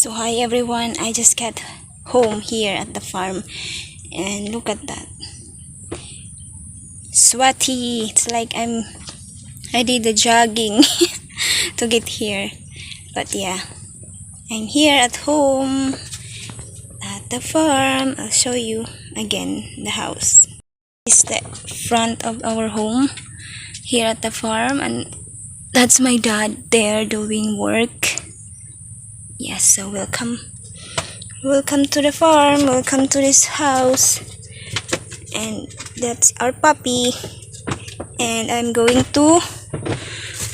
So hi everyone, I just got home here at the farm and look at that. Sweaty. It's like I did the jogging to get here. But yeah, I'm here at home at the farm. I'll show you again the house. This is the front of our home here at the farm, and that's my dad there doing work. Yes, so welcome to the farm, welcome to this house. And that's our puppy, and I'm going to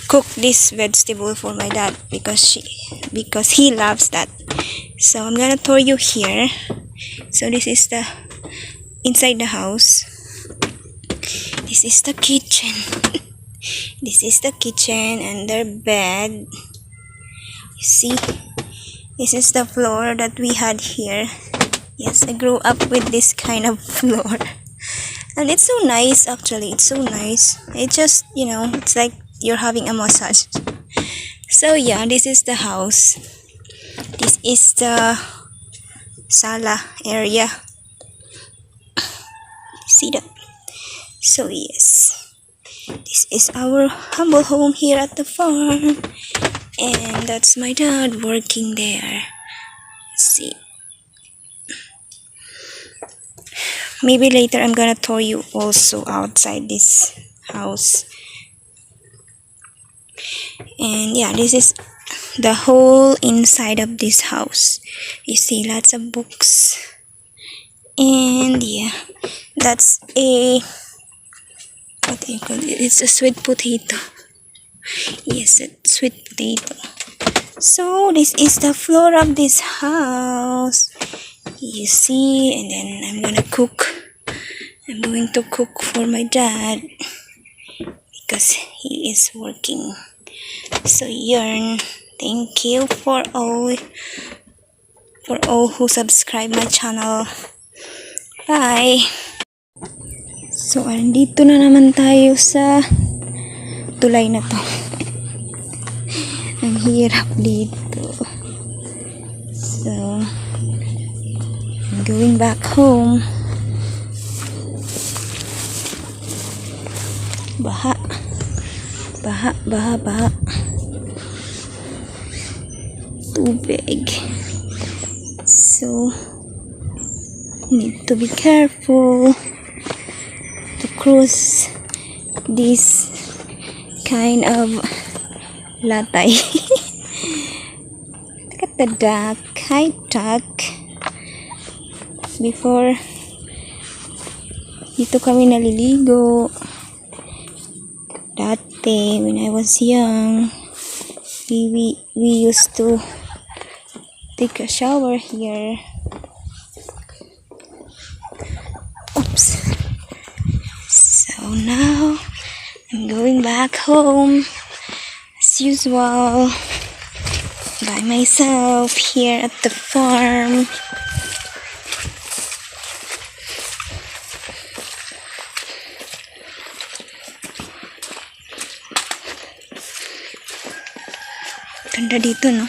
cook this vegetable for my dad because he loves that. So I'm gonna tour you here. So this is the inside the house. This is the kitchen. This is the kitchen and their bed. You see, this is the floor that we had here. Yes, I grew up with this kind of floor. And it's so nice, actually. It's so nice. It just, it's like you're having a massage. So yeah, this is the house. This is the sala area. See that? So yes, this is our humble home here at the farm. And that's my dad working there. Let's see. Maybe later I'm gonna tour you also outside this house. And yeah, this is the whole inside of this house. You see lots of books. And yeah, that's what do you call it? It's a sweet potato. Yes, a sweet potato. So this is the floor of this house. You see, and then I'm gonna cook. I'm going to cook for my dad because he is working. So yarn, thank you for all who subscribe my channel. Bye. So andito na naman tayo sa tulay na to. Ang hirap dito. So I'm going back home. Baha. Tubig. So need to be careful to cross this kind of latay. Look at the duck. Hi, duck. Before, dito kami naliligo. Dati, when I was young, we used to take a shower here. Oops. So now, I'm going back home as usual by myself here at the farm. Ganda dito, no?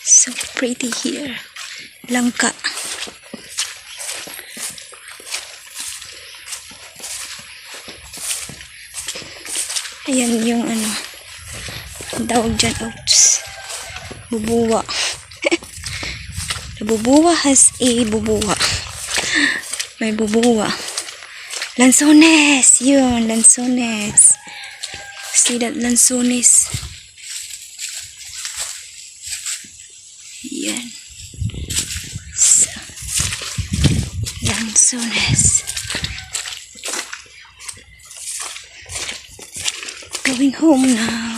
So pretty here. Langka. Ayan yung tawag dyan, oops, bubuwa. The bubuwa has a bubuwa. May bubuwa. Lansones! Yun, lansones. See that lansones? Yan. So, lansones. Going home now.